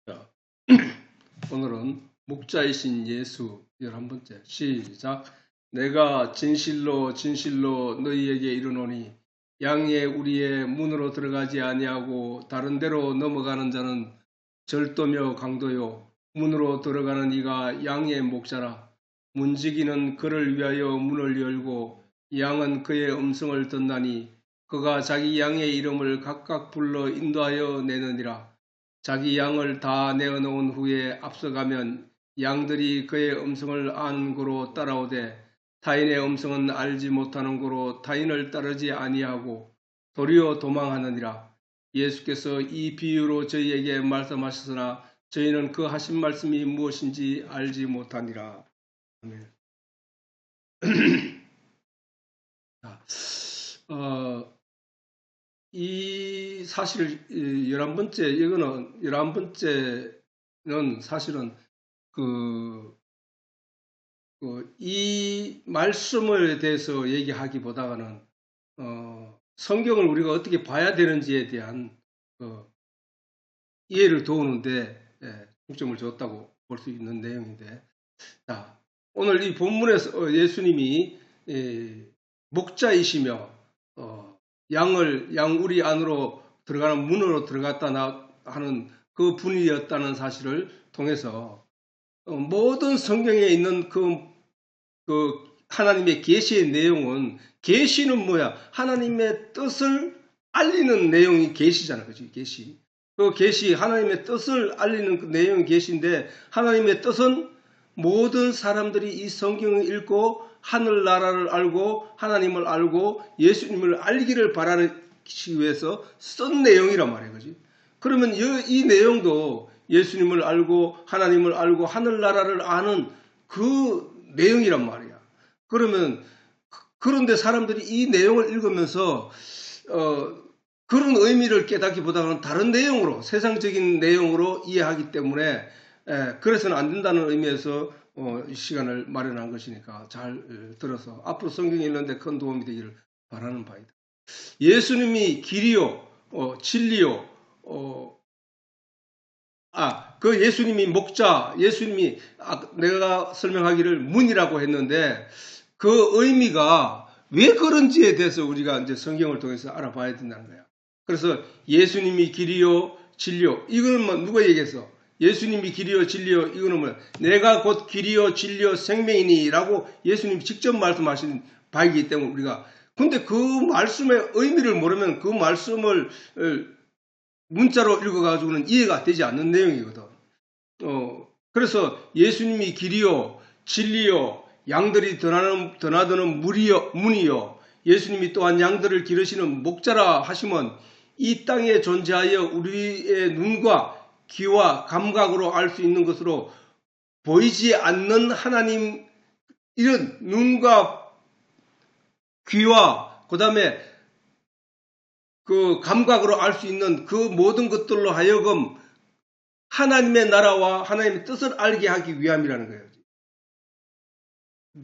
자, 오늘은 목자이신 예수 11번째 시작. 내가 진실로 진실로 너희에게 이르노니 양의 우리의 문으로 들어가지 아니하고 다른 데로 넘어가는 자는 절도며 강도요 문으로 들어가는 이가 양의 목자라. 문지기는 그를 위하여 문을 열고 양은 그의 음성을 듣나니 그가 자기 양의 이름을 각각 불러 인도하여 내느니라. 자기 양을 다 내어놓은 후에 앞서가면 양들이 그의 음성을 아는 고로 따라오되 타인의 음성은 알지 못하는 고로 타인을 따르지 아니하고 도리어 도망하느니라. 예수께서 이 비유로 저희에게 말씀하셨으나 저희는 그 하신 말씀이 무엇인지 알지 못하니라. 아멘. 이 사실 11번째 이거는 11번째는 사실은 이 말씀에 대해서 얘기하기보다는 성경을 우리가 어떻게 봐야 되는지에 대한 이해를 도우는데 중점을 줬다고 볼 수 있는 내용인데, 자, 오늘 이 본문에서 예수님이 목자이시며 양우리 안으로 들어가는 문으로 들어갔다 하는 그 분이었다는 사실을 통해서 모든 성경에 있는 그 하나님의 계시의 내용은, 계시는 뭐야? 하나님의 뜻을 알리는 내용이 계시잖아, 그지? 계시. 그 계시, 하나님의 뜻을 알리는 그 내용이 계시인데, 하나님의 뜻은 모든 사람들이 이 성경을 읽고 하늘나라를 알고 하나님을 알고 예수님을 알기를 바라기 위해서 쓴 내용이란 말이에요, 그지? 그러면 이 내용도 예수님을 알고 하나님을 알고 하늘나라를 아는 그 내용이란 말이야. 그런데 사람들이 이 내용을 읽으면서 그런 의미를 깨닫기보다는 다른 내용으로, 세상적인 내용으로 이해하기 때문에 그래서는 안 된다는 의미에서 이 시간을 마련한 것이니까 잘 들어서 앞으로 성경에 읽는데 큰 도움이 되기를 바라는 바이다. 예수님이 길이요, 진리요, 그 예수님이 목자, 예수님이 내가 설명하기를 문이라고 했는데 그 의미가 왜 그런지에 대해서 우리가 이제 성경을 통해서 알아봐야 된다는 거야. 그래서 예수님이 길이요, 진리요. 이거는 뭐 누가 얘기했어? 예수님이 길이요, 진리요. 이거는 뭐야? 내가 곧 길이요, 진리요, 생명이니라고 예수님이 직접 말씀하신 바이기 때문에 우리가. 근데 그 말씀의 의미를 모르면 그 말씀을 문자로 읽어가지고는 이해가 되지 않는 내용이거든. 그래서 예수님이 길이요, 진리요, 양들이 드나드는 문이요, 예수님이 또한 양들을 기르시는 목자라 하시면 이 땅에 존재하여 우리의 눈과 귀와 감각으로 알 수 있는 것으로 보이지 않는 하나님, 이런 눈과 귀와 그 다음에 그 감각으로 알 수 있는 그 모든 것들로 하여금 하나님의 나라와 하나님의 뜻을 알게 하기 위함이라는 거예요.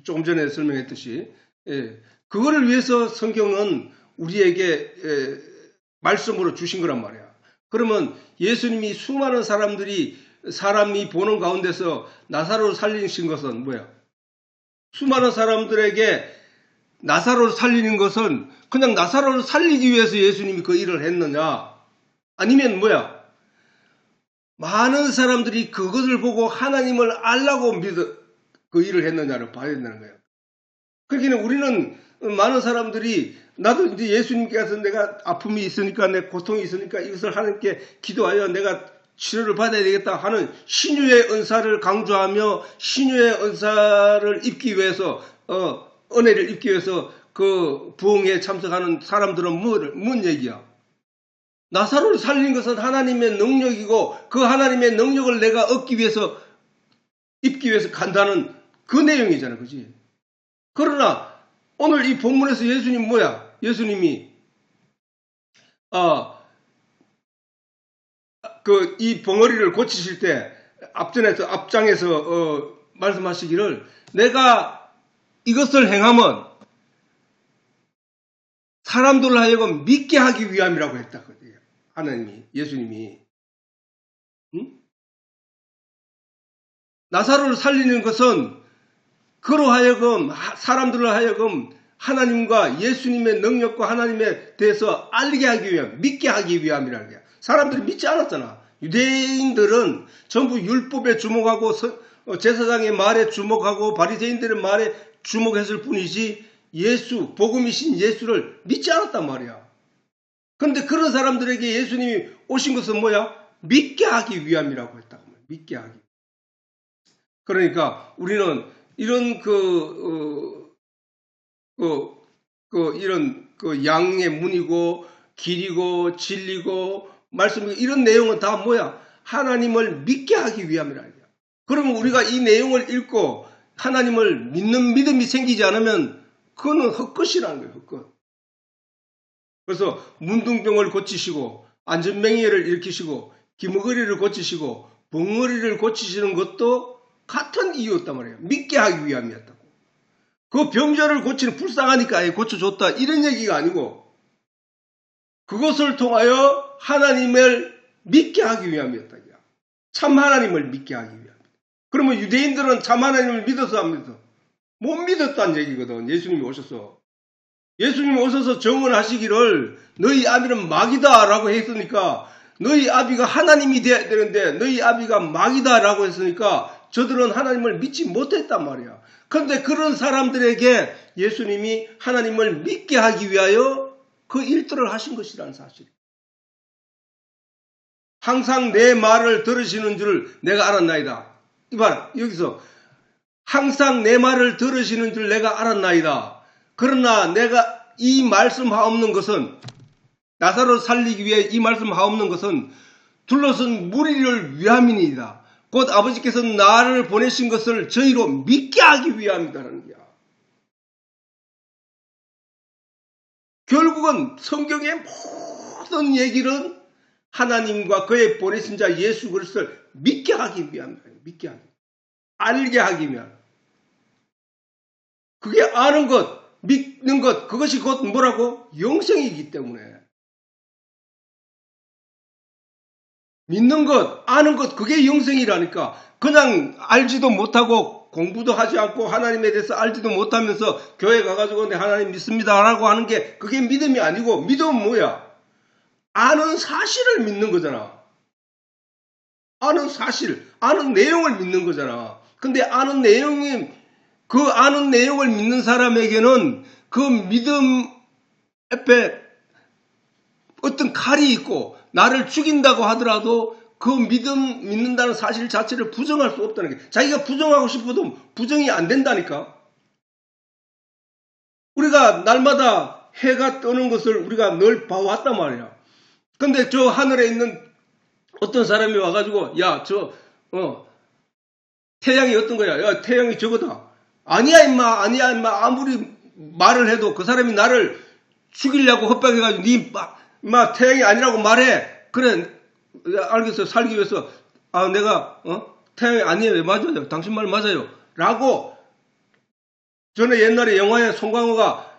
조금 전에 설명했듯이. 그거를 위해서 성경은 우리에게 말씀으로 주신 거란 말이야. 그러면 예수님이 수많은 사람이 보는 가운데서 나사로를 살리신 것은 뭐야? 수많은 사람들에게 나사로를 살리는 것은 그냥 나사로를 살리기 위해서 예수님이 그 일을 했느냐? 아니면 뭐야? 많은 사람들이 그것을 보고 하나님을 알라고 그 일을 했느냐를 봐야 된다는 거예요. 그러니까 우리는 많은 사람들이 나도 이제 예수님께서 내가 아픔이 있으니까 내 고통이 있으니까 이것을 하나님께 기도하여 내가 치료를 받아야 되겠다 하는 신유의 은사를 강조하며 신유의 은사를 입기 위해서 은혜를 입기 위해서 그 부흥에 참석하는 사람들은 뭔 얘기야? 나사로를 살린 것은 하나님의 능력이고 그 하나님의 능력을 내가 입기 위해서 간다는 그 내용이잖아, 그지? 그러나 오늘 이 본문에서 예수님 뭐야? 예수님이 이 벙어리를 고치실 때 앞장에서 말씀하시기를 내가 이것을 행하면 사람들을 하여금 믿게 하기 위함이라고 했다. 하나님이, 예수님이. 응? 나사로를 살리는 것은 그로 하여금 사람들로 하여금 하나님과 예수님의 능력과 하나님에 대해서 알게 하기 위함, 믿게 하기 위함이라는 거야. 사람들이 믿지 않았잖아. 유대인들은 전부 율법에 주목하고 제사장의 말에 주목하고 바리새인들의 말에 주목했을 뿐이지 예수, 복음이신 예수를 믿지 않았단 말이야. 그런데 그런 사람들에게 예수님이 오신 것은 뭐야? 믿게 하기 위함이라고 했다고. 믿게 하기. 그러니까 우리는 이런 이런 양의 문이고 길이고 진리고 말씀이고 이런 내용은 다 뭐야? 하나님을 믿게 하기 위함이라는 거야. 그러면 우리가 이 내용을 읽고 하나님을 믿는 믿음이 생기지 않으면 그거는 헛것이라는 거예요. 헛것. 그래서 문둥병을 고치시고 안전맹이를 일으키시고 기머거리를 고치시고 벙어리를 고치시는 것도 같은 이유였단 말이에요. 믿게 하기 위함이었다고. 그 병자를 고치는 불쌍하니까 고쳐줬다 이런 얘기가 아니고 그것을 통하여 하나님을 믿게 하기 위함이었다. 참 하나님을 믿게 하기 위함. 그러면 유대인들은 참 하나님을 믿어서 안 믿어? 못 믿었다는 얘기거든. 예수님이 오셔서. 예수님이 오셔서 정언하시기를 너희 아비는 마귀다 라고 했으니까 너희 아비가 하나님이 되어야 되는데 너희 아비가 마귀다 라고 했으니까 저들은 하나님을 믿지 못했단 말이야. 그런데 그런 사람들에게 예수님이 하나님을 믿게 하기 위하여 그 일들을 하신 것이라는 사실. 항상 내 말을 들으시는 줄 내가 알았나이다. 이봐라, 여기서 항상 내 말을 들으시는 줄 내가 알았나이다. 그러나 내가 이 말씀 하옵는 것은 나사로를 살리기 위해 이 말씀 하옵는 것은 둘러선 무리를 위함이니이다. 곧 아버지께서 나를 보내신 것을 저희로 믿게 하기 위함이다라는 거야. 결국은 성경의 모든 얘기는 하나님과 그의 보내신 자 예수 그리스도를 믿게 하기 위함이다. 믿게 하기. 알게 하기 위함. 그게 아는 것, 믿는 것, 그것이 곧 뭐라고? 영생이기 때문에. 믿는 것, 아는 것, 그게 영생이라니까. 그냥 알지도 못하고 공부도 하지 않고 하나님에 대해서 알지도 못하면서 교회 가가지고 내 하나님 믿습니다 라고 하는 게 그게 믿음이 아니고 믿음은 뭐야? 아는 사실을 믿는 거잖아. 아는 사실, 아는 내용을 믿는 거잖아. 근데 아는 내용이, 그 아는 내용을 믿는 사람에게는 그 믿음 앞에 어떤 칼이 있고 나를 죽인다고 하더라도 그 믿음 믿는다는 사실 자체를 부정할 수 없다는 게, 자기가 부정하고 싶어도 부정이 안 된다니까. 우리가 날마다 해가 뜨는 것을 우리가 늘 봐왔단 말이야. 근데 저 하늘에 있는 어떤 사람이 와가지고 야, 태양이 어떤 거야? 야, 태양이 저거다. 아니야 임마, 아니야 임마. 아무리 말을 해도 그 사람이 나를 죽이려고 협박해가지고 니 임마 태양이 아니라고 말해. 그래, 알겠어. 살기 위해서 내가 태양이 아니에요. 맞아요. 당신 말 맞아요. 라고 전에 옛날에 영화에 송강호가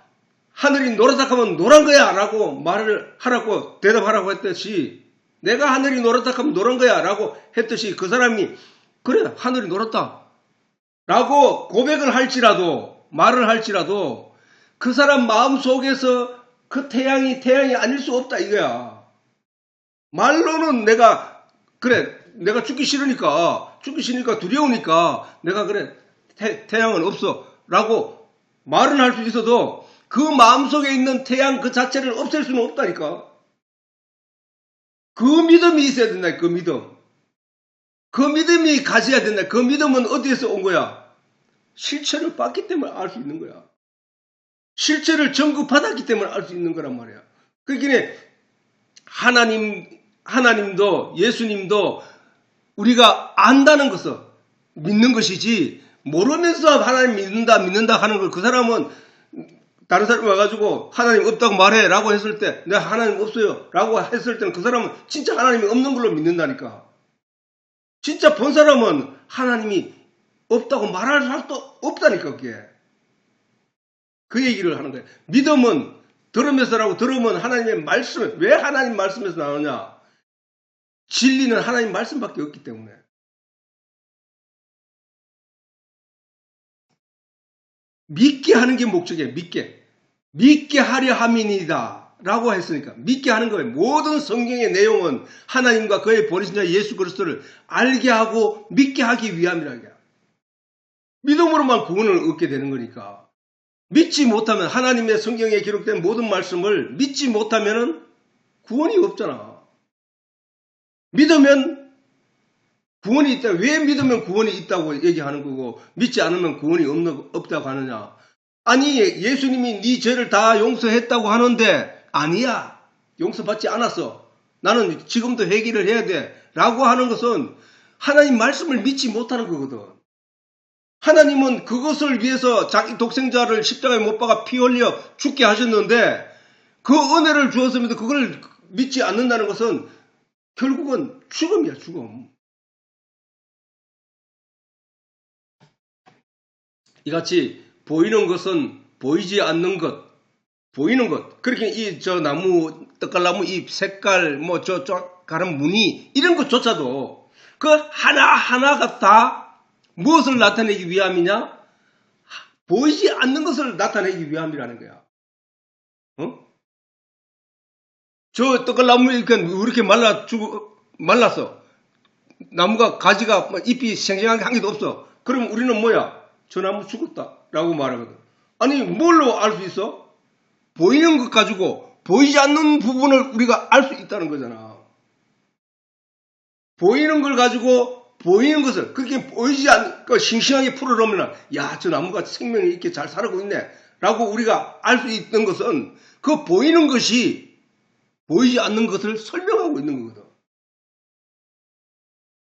하늘이 노랗다 하면 노란 거야 라고 말을 하라고 대답하라고 했듯이, 내가 하늘이 노랗다 하면 노란 거야 라고 했듯이 그 사람이 그래 하늘이 노랗다 라고 고백을 할지라도 말을 할지라도 그 사람 마음속에서 그 태양이 아닐 수 없다 이거야. 말로는 내가 그래 내가 죽기 싫으니까 두려우니까 내가 그래 태양은 없어 라고 말은 할 수 있어도 그 마음속에 있는 태양 그 자체를 없앨 수는 없다니까. 그 믿음이 있어야 된다. 그 믿음. 그 믿음이 가져야 된다. 그 믿음은 어디에서 온 거야? 실체를 봤기 때문에 알 수 있는 거야. 실체를 전급받았기 때문에 알 수 있는 거란 말이야. 그러니까 하나님도 예수님도 우리가 안다는 것을 믿는 것이지, 모르면서 하나님 믿는다 하는 걸, 그 사람은 다른 사람이 와가지고 하나님 없다고 말해 라고 했을 때, 내가 하나님 없어요 라고 했을 때는 그 사람은 진짜 하나님이 없는 걸로 믿는다니까. 진짜 본 사람은 하나님이 없다고 말할 수도 없다니까. 그게 그 얘기를 하는 거예요. 믿음은 들으면서라고. 들으면 하나님의 말씀, 왜 하나님 말씀에서 나오냐? 진리는 하나님 말씀밖에 없기 때문에. 믿게 하는 게 목적이에요. 믿게 하려 함이니이다 라고 했으니까 믿게 하는 거예요. 모든 성경의 내용은 하나님과 그의 보내신 자 예수 그리스도를 알게 하고 믿게 하기 위함이라고 해요. 믿음으로만 구원을 얻게 되는 거니까. 믿지 못하면 하나님의 성경에 기록된 모든 말씀을 믿지 못하면 구원이 없잖아. 믿으면 구원이 있다. 왜 믿으면 구원이 있다고 얘기하는 거고 믿지 않으면 구원이 없다고 하느냐. 아니 예수님이 네 죄를 다 용서했다고 하는데 아니야. 용서받지 않았어. 나는 지금도 회개를 해야 돼. 라고 하는 것은 하나님 말씀을 믿지 못하는 거거든. 하나님은 그것을 위해서 자기 독생자를 십자가에 못 박아 피 흘려 죽게 하셨는데 그 은혜를 주었음에도 그걸 믿지 않는다는 것은 결국은 죽음이야, 죽음. 이같이 보이는 것은 보이지 않는 것, 보이는 것. 그렇게 이 저 나무, 떡갈나무 잎 색깔, 저 가는 무늬 이런 것조차도 그 하나하나가 다 무엇을 나타내기 위함이냐? 보이지 않는 것을 나타내기 위함이라는 거야. 저 떡갈나무 이렇게 말랐어. 나무가 가지가 잎이 생생한 게 한 개도 없어. 그럼 우리는 뭐야? 저 나무 죽었다 라고 말하거든. 아니 뭘로 알 수 있어? 보이는 것 가지고 보이지 않는 부분을 우리가 알 수 있다는 거잖아. 보이는 걸 가지고 보이는 것을 그렇게 보이지 않고 싱싱하게 풀어놓으면 야, 저 나무가 생명이 이렇게 잘 살고 있네 라고 우리가 알 수 있는 것은 그 보이는 것이 보이지 않는 것을 설명하고 있는 거거든.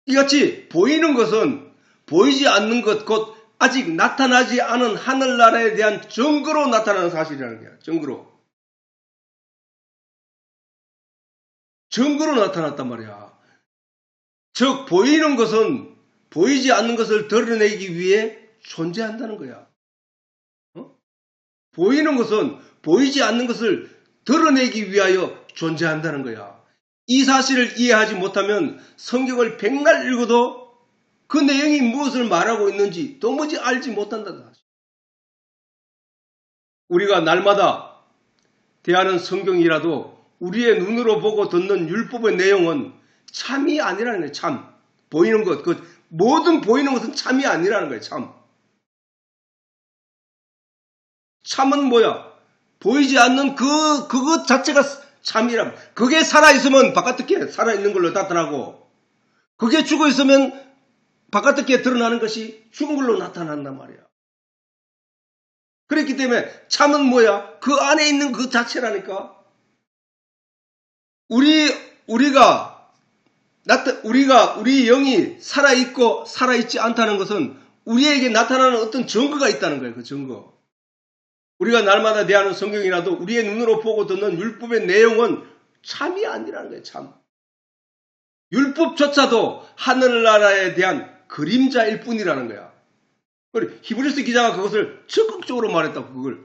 이같이 보이는 것은 보이지 않는 것, 곧 아직 나타나지 않은 하늘나라에 대한 증거로 나타나는 사실이라는 거야. 증거로 나타났단 말이야. 즉 보이는 것은 보이지 않는 것을 드러내기 위해 존재한다는 거야. 보이는 것은 보이지 않는 것을 드러내기 위하여 존재한다는 거야. 이 사실을 이해하지 못하면 성경을 백날 읽어도 그 내용이 무엇을 말하고 있는지 도무지 알지 못한다는 사실. 우리가 날마다 대하는 성경이라도 우리의 눈으로 보고 듣는 율법의 내용은 참이 아니라는 거예요. 참. 보이는 것, 모든 보이는 것은 참이 아니라는 거예요. 참. 참은 뭐야? 보이지 않는 그것 자체가 참이란. 그게 살아있으면 바깥에 살아있는 걸로 나타나고, 그게 죽어있으면 바깥에 드러나는 것이 죽은 걸로 나타난단 말이야. 그렇기 때문에 참은 뭐야? 그 안에 있는 그 자체라니까. 우리가 우리 영이 살아있고 살아있지 않다는 것은 우리에게 나타나는 어떤 증거가 있다는 거예요. 그 증거. 우리가 날마다 대하는 성경이라도 우리의 눈으로 보고 듣는 율법의 내용은 참이 아니라는 거예요. 참. 율법조차도 하늘나라에 대한 그림자일 뿐이라는 거야. 히브리서 기자가 그것을 적극적으로 말했다고. 그걸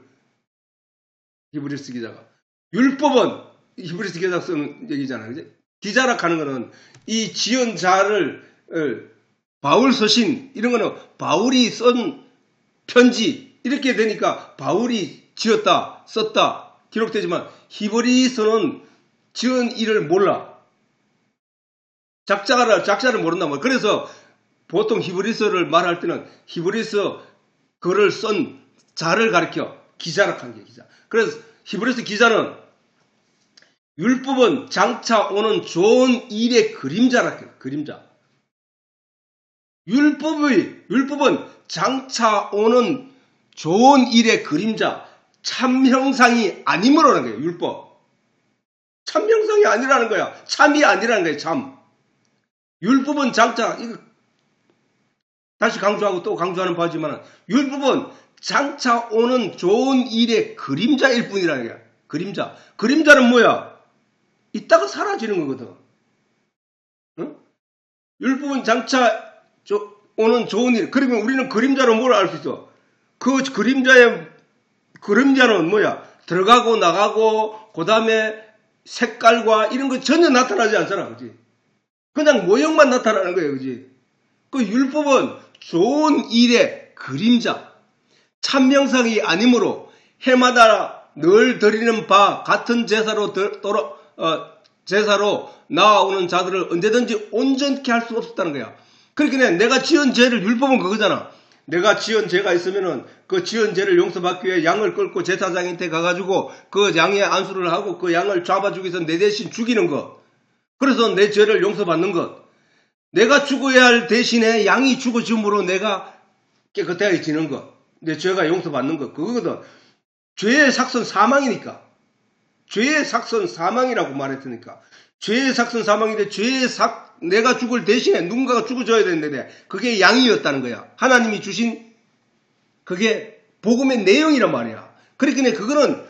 히브리서 기자가. 율법은 히브리서 기자가 쓰는 얘기잖아요. 그치? 기자락 하는 거는 이 지은 자를 바울 서신 이런 거는 바울이 쓴 편지 이렇게 되니까 바울이 지었다 썼다 기록되지만 히브리서는 지은 일을 몰라. 작자를 모른단 말이야. 그래서 보통 히브리서를 말할 때는 히브리서 글을 쓴 자를 가리켜 기자락한 게 기자. 그래서 히브리서 기자는 율법은 장차 오는 좋은 일의 그림자라. 그림자. 율법은 장차 오는 좋은 일의 그림자. 참 형상이 아니므로라는 거예요. 율법. 참 형상이 아니라는 거야. 참이 아니라는 거예요. 참. 율법은 장차 이거 다시 강조하고 또 강조하는 바지만 율법은 장차 오는 좋은 일의 그림자일 뿐이라는 거야. 그림자. 그림자는 뭐야? 이따가 사라지는 거거든. 응? 율법은 장차 오는 좋은 일. 그러면 우리는 그림자로 뭘 알 수 있어? 그 그림자는 뭐야? 들어가고 나가고 그 다음에 색깔과 이런 거 전혀 나타나지 않잖아. 그지? 그냥 모형만 나타나는 거예요. 그지? 그 율법은 좋은 일의 그림자. 참명상이 아니므로 해마다 늘 드리는 바 같은 제사로 나아오는 자들을 언제든지 온전케 할 수 없었다는 거야. 그러니까 내가 지은 죄를, 율법은 그거잖아. 내가 지은 죄가 있으면은 그 지은 죄를 용서받기 위해 양을 끌고 제사장한테 가가지고 그 양의 안수를 하고 그 양을 잡아주기 위해서 내 대신 죽이는 것. 그래서 내 죄를 용서받는 것. 내가 죽어야 할 대신에 양이 죽어줌으로 내가 깨끗해지는 것. 내 죄가 용서받는 것. 그거거든. 죄의 삭선 사망이니까. 죄의 삭선 사망이라고 말했으니까. 죄의 삭선 사망인데 내가 죽을 대신에 누군가가 죽어줘야 되는데 그게 양이었다는 거야. 하나님이 주신 그게 복음의 내용이란 말이야. 그러니까 그거는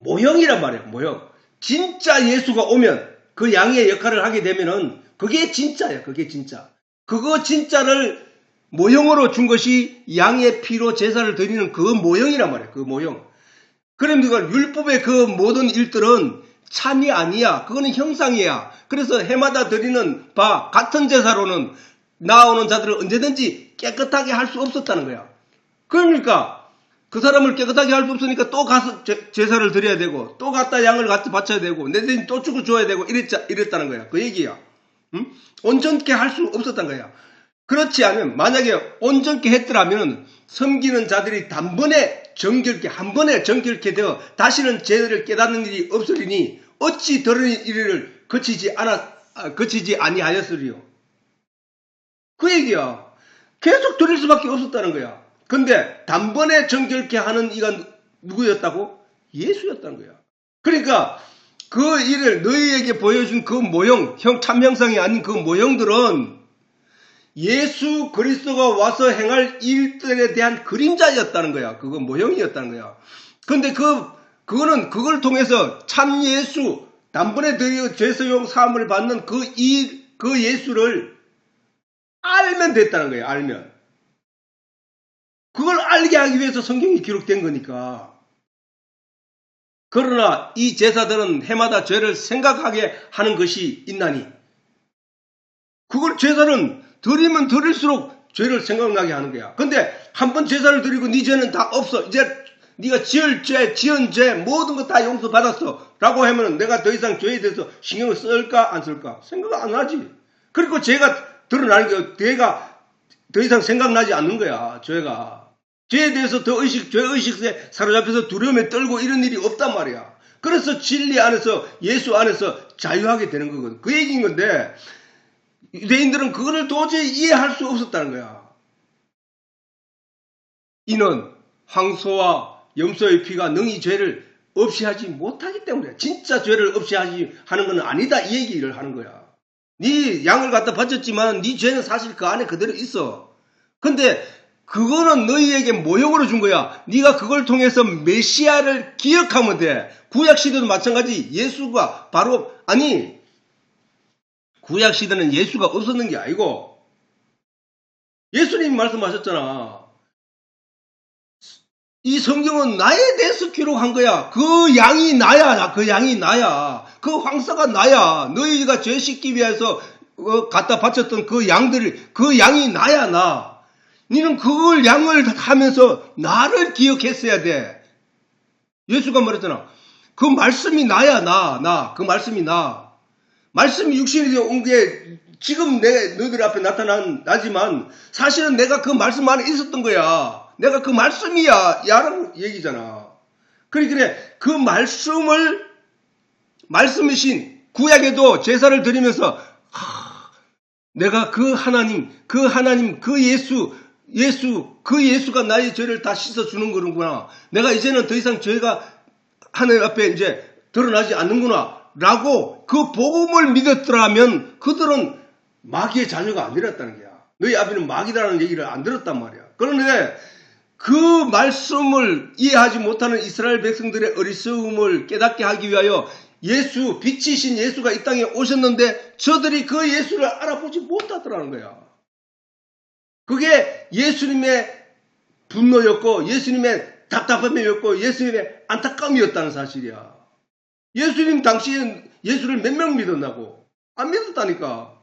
모형이란 말이야. 모형. 진짜 예수가 오면 그 양의 역할을 하게 되면은 그게 진짜야. 그게 진짜. 그거 진짜를 모형으로 준 것이 양의 피로 제사를 드리는 그 모형이란 말이야. 그 모형. 그러니까 율법의 그 모든 일들은 참이 아니야. 그거는 형상이야. 그래서 해마다 드리는 바 같은 제사로는 나오는 자들을 언제든지 깨끗하게 할 수 없었다는 거야. 그러니까 그 사람을 깨끗하게 할 수 없으니까 또 가서 제사를 드려야 되고 또 갔다 양을 같이 바쳐야 되고 내 대신 또 죽어줘야 되고 이랬다는 거야. 그 얘기야. 응? 온전케 할 수 없었다는 거야. 그렇지 않으면 만약에 온전케 했더라면 섬기는 자들이 단번에 정결케 한 번에 정결케 되어 다시는 죄를 깨닫는 일이 없으리니 어찌 더러운 일을 거치지 아니하였으리요. 그 얘기야. 계속 드릴 수밖에 없었다는 거야. 근데 단번에 정결케 하는 이가 누구였다고? 예수였다는 거야. 그러니까 그 일을 너희에게 보여준 그 모형, 참형상이 아닌 그 모형들은 예수 그리스도가 와서 행할 일들에 대한 그림자였다는 거야. 그거 모형이었다는 거야. 근데 그거는 그걸 통해서 참 예수, 단번에 드려 죄수용 사함을 받는 그 예수를 알면 됐다는 거야. 알면. 그걸 알게 하기 위해서 성경이 기록된 거니까. 그러나 이 제사들은 해마다 죄를 생각하게 하는 것이 있나니 그걸 제사는 드리면 드릴수록 죄를 생각나게 하는 거야. 근데 한 번 제사를 드리고 네 죄는 다 없어. 이제 네가 지은 죄 모든 거 다 용서받았어 라고 하면 내가 더 이상 죄에 대해서 신경을 쓸까 안 쓸까? 생각 안 하지. 그리고 죄가 드러나는 게 죄가 더 이상 생각나지 않는 거야. 죄에 대해서 죄의식에 사로잡혀서 두려움에 떨고 이런 일이 없단 말이야. 그래서 진리 안에서 예수 안에서 자유하게 되는 거거든. 그 얘기인 건데 유대인들은 그거를 도저히 이해할 수 없었다는 거야. 이는 황소와 염소의 피가 능히 죄를 없이 하지 못하기 때문에 진짜 죄를 없이 하는 건 아니다 이 얘기를 하는 거야. 네 양을 갖다 바쳤지만 네 죄는 사실 그 안에 그대로 있어. 근데 그거는 너희에게 모형으로 준 거야. 네가 그걸 통해서 메시아를 기억하면 돼. 구약시대도 마찬가지. 예수가 바로 구약시대는 예수가 없었는 게 아니고 예수님이 말씀하셨잖아. 이 성경은 나에 대해서 기록한 거야. 그 양이 나야. 그 황사가 나야. 너희가 죄 씻기 위해서 갖다 바쳤던 그 양이 나야 나. 너는 그걸 양을 하면서 나를 기억했어야 돼. 예수가 말했잖아. 그 말씀이 나야 나. 그 말씀이 나. 말씀이 육신이 온 게 지금 너희들 앞에 나지만 사실은 내가 그 말씀 안에 있었던 거야. 내가 그 말씀이야. 야라고 얘기잖아. 그러니까 그 말씀이신 구약에도 제사를 드리면서 내가 그 예수가 나의 죄를 다 씻어주는 거구나. 내가 이제는 더 이상 죄가 하늘 앞에 이제 드러나지 않는구나. 라고 그 복음을 믿었더라면 그들은 마귀의 자녀가 안 되었다는 거야. 너희 아비는 마귀라는 얘기를 안 들었단 말이야. 그런데 그 말씀을 이해하지 못하는 이스라엘 백성들의 어리석음을 깨닫게 하기 위하여 빛이신 예수가 이 땅에 오셨는데 저들이 그 예수를 알아보지 못하더라는 거야. 그게 예수님의 분노였고 예수님의 답답함이었고 예수님의 안타까움이었다는 사실이야. 예수님 당시에 예수를 몇 명 믿었나고? 안 믿었다니까.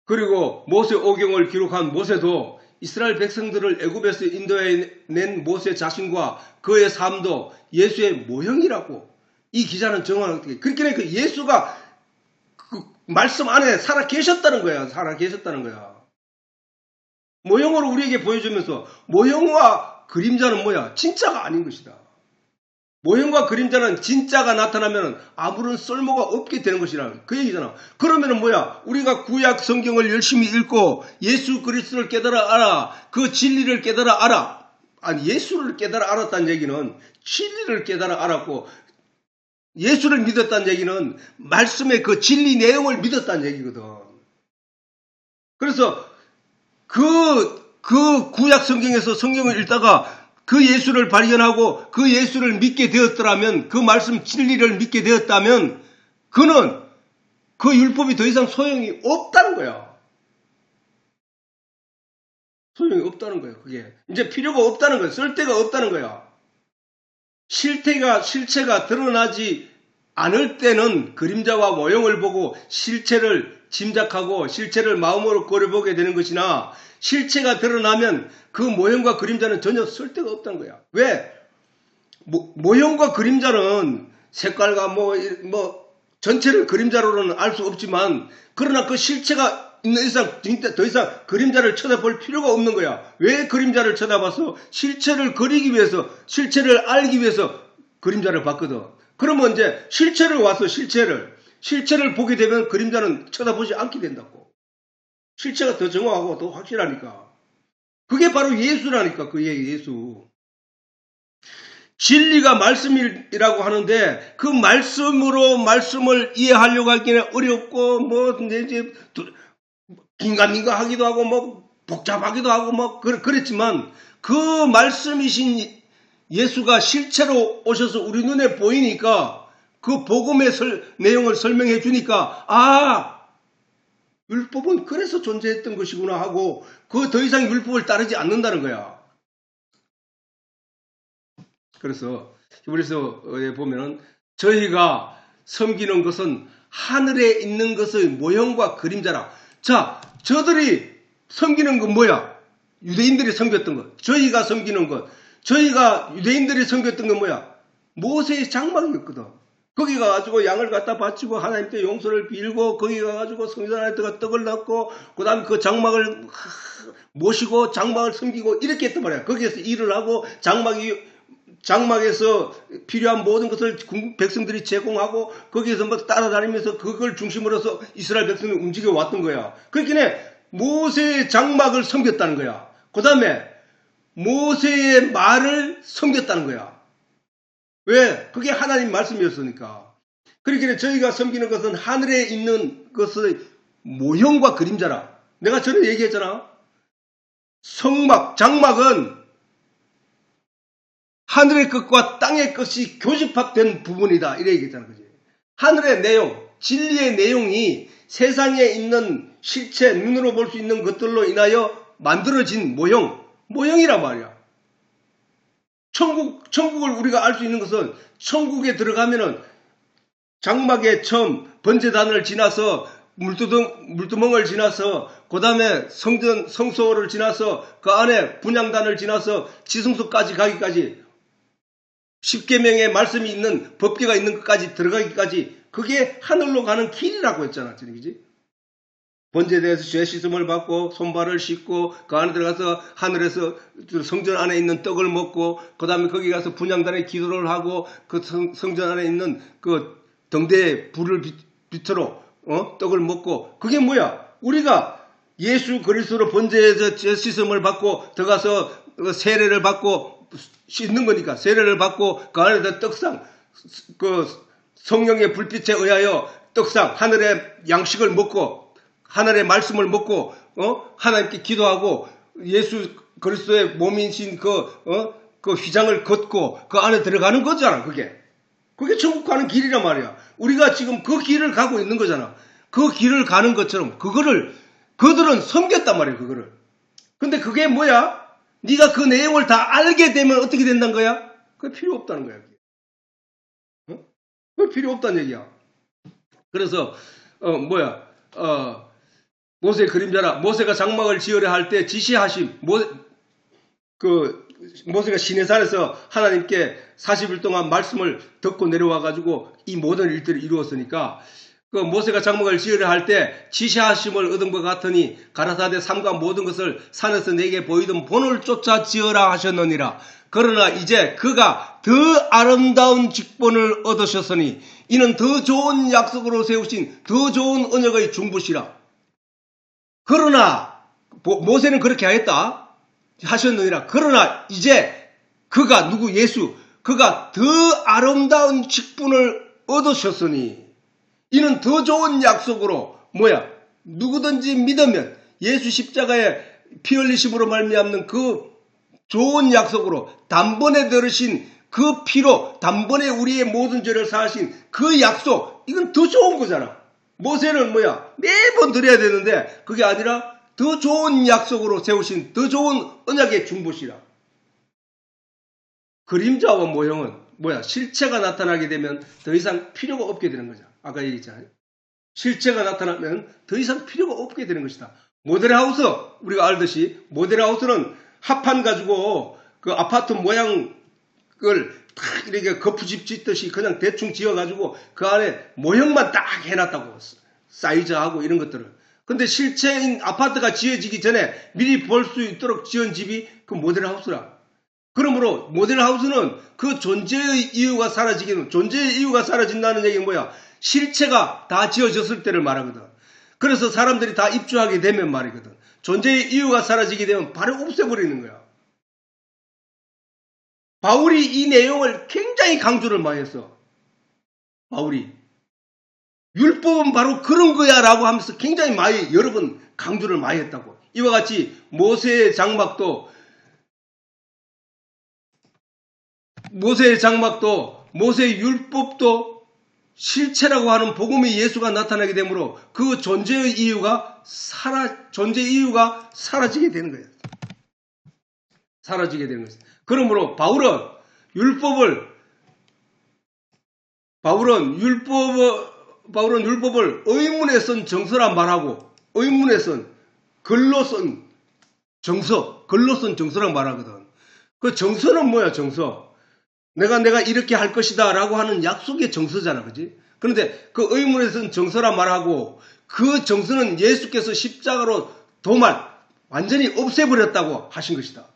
그리고 모세 오경을 기록한 모세도 이스라엘 백성들을 애굽에서 인도해 낸 모세 자신과 그의 삶도 예수의 모형이라고 이 기자는 정확하게 그렇게 그 예수가 그 말씀 안에 살아 계셨다는 거야. 살아 계셨다는 거야. 모형으로 우리에게 보여주면서 모형과 그림자는 뭐야? 진짜가 아닌 것이다. 모형과 그림자는 진짜가 나타나면 아무런 쓸모가 없게 되는 것이라 그 얘기잖아. 그러면은 뭐야? 우리가 구약 성경을 열심히 읽고 예수 그리스도를 깨달아 알아. 그 진리를 깨달아 알아. 아니 예수를 깨달아 알았다는 얘기는 진리를 깨달아 알았고 예수를 믿었다는 얘기는 말씀의 그 진리 내용을 믿었다는 얘기거든. 그래서 그 구약 성경에서 성경을 읽다가 그 예수를 발견하고 그 예수를 믿게 되었더라면 그 말씀 진리를 믿게 되었다면 그는 그 율법이 더 이상 소용이 없다는 거야. 소용이 없다는 거야. 그게 이제 필요가 없다는 거야. 쓸 데가 없다는 거야. 실체가 드러나지 않을 때는 그림자와 모형을 보고 실체를 짐작하고 실체를 마음으로 그려보게 되는 것이나 실체가 드러나면 그 모형과 그림자는 전혀 쓸데가 없다는 거야. 왜? 모형과 그림자는 색깔과 뭐 전체를 그림자로는 알 수 없지만 그러나 그 실체가 있는 이상 더 이상 그림자를 쳐다볼 필요가 없는 거야. 왜 그림자를 쳐다봐서 실체를 그리기 위해서 실체를 알기 위해서 그림자를 봤거든. 그러면 이제 실체를 와서 실체를 보게 되면 그림자는 쳐다보지 않게 된다고. 실체가 더 정확하고 더 확실하니까. 그게 바로 예수라니까. 그게 예수. 진리가 말씀이라고 하는데 그 말씀으로 말씀을 이해하려고 하기는 어렵고 뭐 이제 긴가민가 하기도 하고 뭐 복잡하기도 하고 뭐 그랬지만 그 말씀이신 예수가 실체로 오셔서 우리 눈에 보이니까 그 복음의 내용을 설명해 주니까 율법은 그래서 존재했던 것이구나 하고 그 더 이상 율법을 따르지 않는다는 거야. 그래서 히브리서에 보면은 저희가 섬기는 것은 하늘에 있는 것의 모형과 그림자라. 자, 저들이 섬기는 건 뭐야? 유대인들이 섬겼던 것. 저희가 섬기는 것. 저희가 유대인들이 섬겼던 건 뭐야? 모세의 장막이었거든. 거기 가가지고 양을 갖다 바치고 하나님께 용서를 빌고 거기 가가지고 성전 안에 들어가 떡을 넣고 그 다음에 그 장막을 모시고 장막을 섬기고 이렇게 했단 말이야. 거기에서 일을 하고 장막에서 필요한 모든 것을 백성들이 제공하고 거기에서 막 따라다니면서 그걸 중심으로서 이스라엘 백성이 움직여 왔던 거야. 그렇기에 모세의 장막을 섬겼다는 거야. 그 다음에 모세의 말을 섬겼다는 거야. 왜? 그게 하나님 말씀이었으니까. 그렇기에 저희가 섬기는 것은 하늘에 있는 것의 모형과 그림자라. 내가 전에 얘기했잖아. 장막은 하늘의 것과 땅의 것이 교집합된 부분이다. 이래 얘기했잖아. 그지? 하늘의 내용, 진리의 내용이 세상에 있는 실체, 눈으로 볼 수 있는 것들로 인하여 만들어진 모형이란 말이야. 천국을 우리가 알 수 있는 것은 천국에 들어가면은 장막의 처음 번제단을 지나서 물두멍을 지나서 그 다음에 성소를 지나서 그 안에 분향단을 지나서 지성소까지 가기까지 10계명의 말씀이 있는 법궤가 있는 것까지 들어가기까지 그게 하늘로 가는 길이라고 했잖아. 그지? 번제대에서 죄 씻음을 받고 손발을 씻고 그 안에 들어가서 하늘에서 성전 안에 있는 떡을 먹고 그 다음에 거기 가서 분향단에 기도를 하고 그 성전 안에 있는 그 등대에 불을 비춰로 떡을 먹고 그게 뭐야? 우리가 예수 그리스도로 번제에서 죄 씻음을 받고 들어가서 세례를 받고 씻는 거니까 세례를 받고 그 안에서 떡상 그 성령의 불빛에 의하여 떡상 하늘의 양식을 먹고 하늘의 말씀을 먹고 하나님께 기도하고 예수 그리스도의 몸이신 그 휘장을 걷고 그 안에 들어가는 거잖아. 그게 천국 가는 길이란 말이야. 우리가 지금 그 길을 가고 있는 거잖아. 그 길을 가는 것처럼 그들은 섬겼단 말이야. 그거를. 근데 그게 뭐야? 네가 그 내용을 다 알게 되면 어떻게 된다는 거야? 그게 필요 없다는 거야. 그게 필요 없다는 얘기야. 그래서 모세의 그림자라. 모세가 장막을 지으려 할 때 지시하심. 모세가 시내산에서 하나님께 40일 동안 말씀을 듣고 내려와 가지고 이 모든 일들을 이루었으니까 그 모세가 장막을 지으려 할 때 지시하심을 얻은 것 같으니 가라사대 삼가 모든 것을 산에서 내게 보이던 본을 쫓아 지으라 하셨느니라. 그러나 이제 그가 더 아름다운 직분을 얻으셨으니 이는 더 좋은 약속으로 세우신 더 좋은 언약의 중보시라. 그러나 모세는 그렇게 하셨느니라. 그러나 이제 그가 예수 그가 더 아름다운 직분을 얻으셨으니 이는 더 좋은 약속으로 누구든지 믿으면 예수 십자가에 피 흘리심으로 말미암는 그 좋은 약속으로 단번에 들으신 그 피로 단번에 우리의 모든 죄를 사하신 그 약속, 이건 더 좋은 거잖아. 모세는 매번 드려야 되는데 그게 아니라 더 좋은 약속으로 세우신 더 좋은 언약의 중보시라. 그림자와 모형은 실체가 나타나게 되면 더 이상 필요가 없게 되는 거죠. 아까 얘기했잖아요. 실체가 나타나면 더 이상 필요가 없게 되는 것이다. 모델하우스, 우리가 알듯이 모델하우스는 합판 가지고 그 아파트 모양을 딱 이렇게 거푸집 짓듯이 그냥 대충 지어가지고 그 안에 모형만 딱 해놨다고. 사이즈하고 이런 것들을. 근데 실체인 아파트가 지어지기 전에 미리 볼 수 있도록 지은 집이 그 모델하우스라. 그러므로 모델하우스는 그 존재의 이유가 존재의 이유가 사라진다는 얘기는 실체가 다 지어졌을 때를 말하거든. 그래서 사람들이 다 입주하게 되면 말이거든. 존재의 이유가 사라지게 되면 바로 없애버리는 거야. 바울이 이 내용을 굉장히 강조를 많이 했어. 바울이. 율법은 바로 그런 거야 라고 하면서 굉장히 많이 여러 번 강조를 많이 했다고. 이와 같이 모세의 장막도 모세의 율법도 실체라고 하는 복음의 예수가 나타나게 되므로 그 존재의 이유가 사라지게 되는 거예요. 사라지게 되는 것입니다. 그러므로 바울은 율법을 의문에 쓴 정서라 말하고 의문에 쓴 글로 쓴 정서라 말하거든. 그 정서는 정서. 내가 이렇게 할 것이다 라고 하는 약속의 정서잖아. 그지? 그런데 그 의문에 쓴 정서라 말하고 그 정서는 예수께서 십자가로 완전히 없애버렸다고 하신 것이다.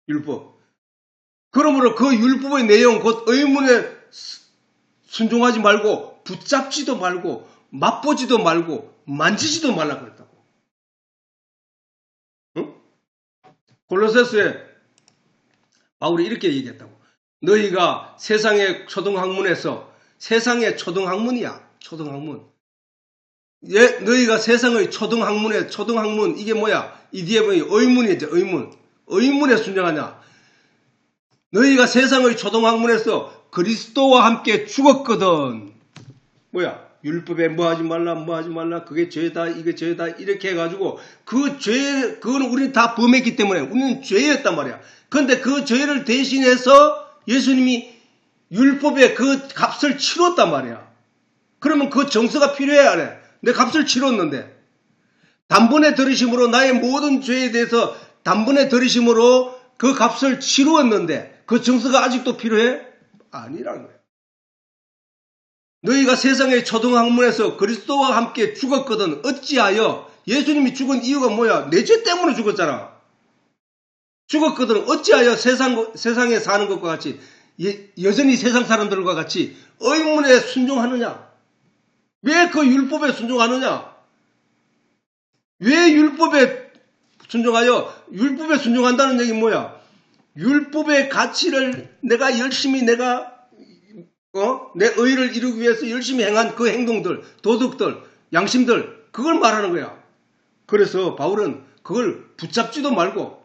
율법. 그러므로 그 율법의 내용, 곧 의문에 순종하지 말고 붙잡지도 말고 맛보지도 말고 만지지도 말라고 그랬다고. 응? 골로새서에 바울이 이렇게 얘기했다고. 너희가 세상의 초등학문이야. 초등학문. 너희가 세상의 초등학문, 이게 이 뒤에 보니 의문이죠, 의문에 순종하냐. 너희가 세상의 초등학문에서 그리스도와 함께 죽었거든. 율법에 뭐하지 말라, 그게 죄다, 이게 죄다, 이렇게 해가지고, 그거는 우리는 다 범했기 때문에, 우리는 죄였단 말이야. 그런데 그 죄를 대신해서 예수님이 율법에 그 값을 치렀단 말이야. 그러면 그 정서가 필요해, 안 해? 내 값을 치렀는데. 단번에 들으심으로 나의 모든 죄에 대해서 단번에 들으심으로 그 값을 치루었는데 그 정서가 아직도 필요해? 아니라는 거야. 너희가 세상의 초등학문에서 그리스도와 함께 죽었거든. 어찌하여? 예수님이 죽은 이유가 내 죄 때문에 죽었잖아. 죽었거든. 어찌하여 세상에 사는 것과 같이 여전히 세상 사람들과 같이 의문에 순종하느냐? 왜 그 율법에 순종하느냐? 왜 율법에 순종한다는 얘기는 율법의 가치를 내가 열심히 내 의를 이루기 위해서 열심히 행한 그 행동들, 도덕들, 양심들, 그걸 말하는 거야. 그래서 바울은 그걸 붙잡지도 말고,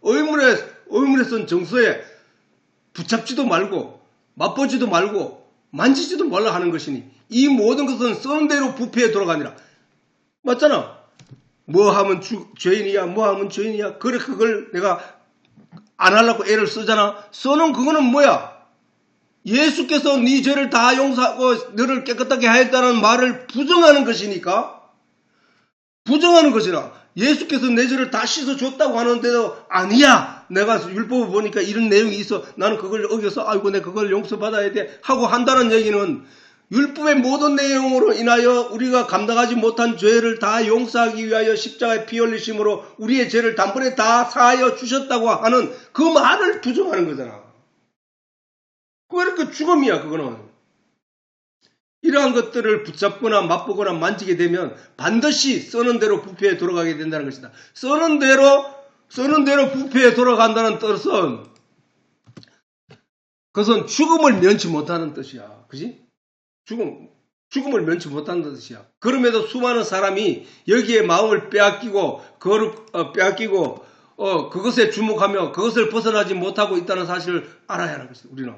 의문에 쓴 정서에 붙잡지도 말고, 맛보지도 말고, 만지지도 말라 하는 것이니, 이 모든 것은 쓰는 대로 부패에 돌아가니라. 맞잖아. 뭐 하면 죄인이야. 그래, 그걸 내가 안 하려고 애를 쓰잖아. 써는 그거는 예수께서 네 죄를 다 용서하고 너를 깨끗하게 하였다는 말을 부정하는 것이니까 부정하는 것이나 예수께서 내 죄를 다 씻어줬다고 하는데도 아니야. 내가 율법을 보니까 이런 내용이 있어. 나는 그걸 어겨서 아이고 내가 그걸 용서받아야 돼 하고 한다는 얘기는 율법의 모든 내용으로 인하여 우리가 감당하지 못한 죄를 다 용서하기 위하여 십자가에 피 흘리심으로 우리의 죄를 단번에 다 사하여 주셨다고 하는 그 말을 부정하는 거잖아. 그러니까 죽음이야 그거는. 이러한 것들을 붙잡거나 맛보거나 만지게 되면 반드시 써는 대로 부패에 돌아가게 된다는 것이다. 써는 대로 부패에 돌아간다는 뜻은 그것은 죽음을 면치 못하는 뜻이야. 그지? 죽음을 면치 못하는 뜻이야. 그럼에도 수많은 사람이 여기에 마음을 빼앗기고 그것에 주목하며 그것을 벗어나지 못하고 있다는 사실을 알아야 하는 것이다. 우리는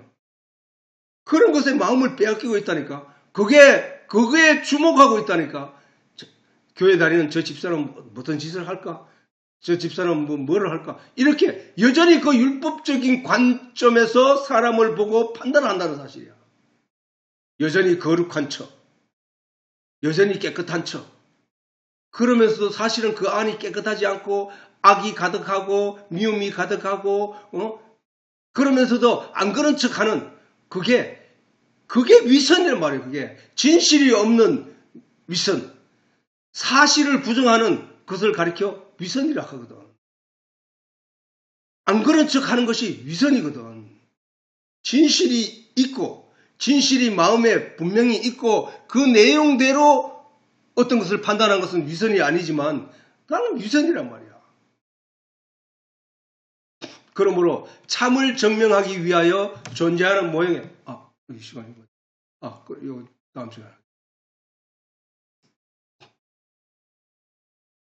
그런 것에 마음을 빼앗기고 있다니까. 그거에 주목하고 있다니까. 교회 다니는 저 집사람 어떤 짓을 할까? 저 집사람 뭐를 할까? 이렇게 여전히 그 율법적인 관점에서 사람을 보고 판단한다는 사실이야. 여전히 거룩한 척, 여전히 깨끗한 척. 그러면서도 사실은 그 안이 깨끗하지 않고 악이 가득하고 미움이 가득하고 그러면서도 안 그런 척하는 그게 위선이란 말이에요. 그게 진실이 없는 위선, 사실을 부정하는 것을 가리켜 위선이라 하거든. 안 그런 척하는 것이 위선이거든. 진실이 있고 진실이 마음에 분명히 있고 그 내용대로 어떤 것을 판단하는 것은 위선이 아니지만 나는 위선이란 말이야. 그러므로 참을 증명하기 위하여 존재하는 모형에 이 시간이 이거 다음 시간에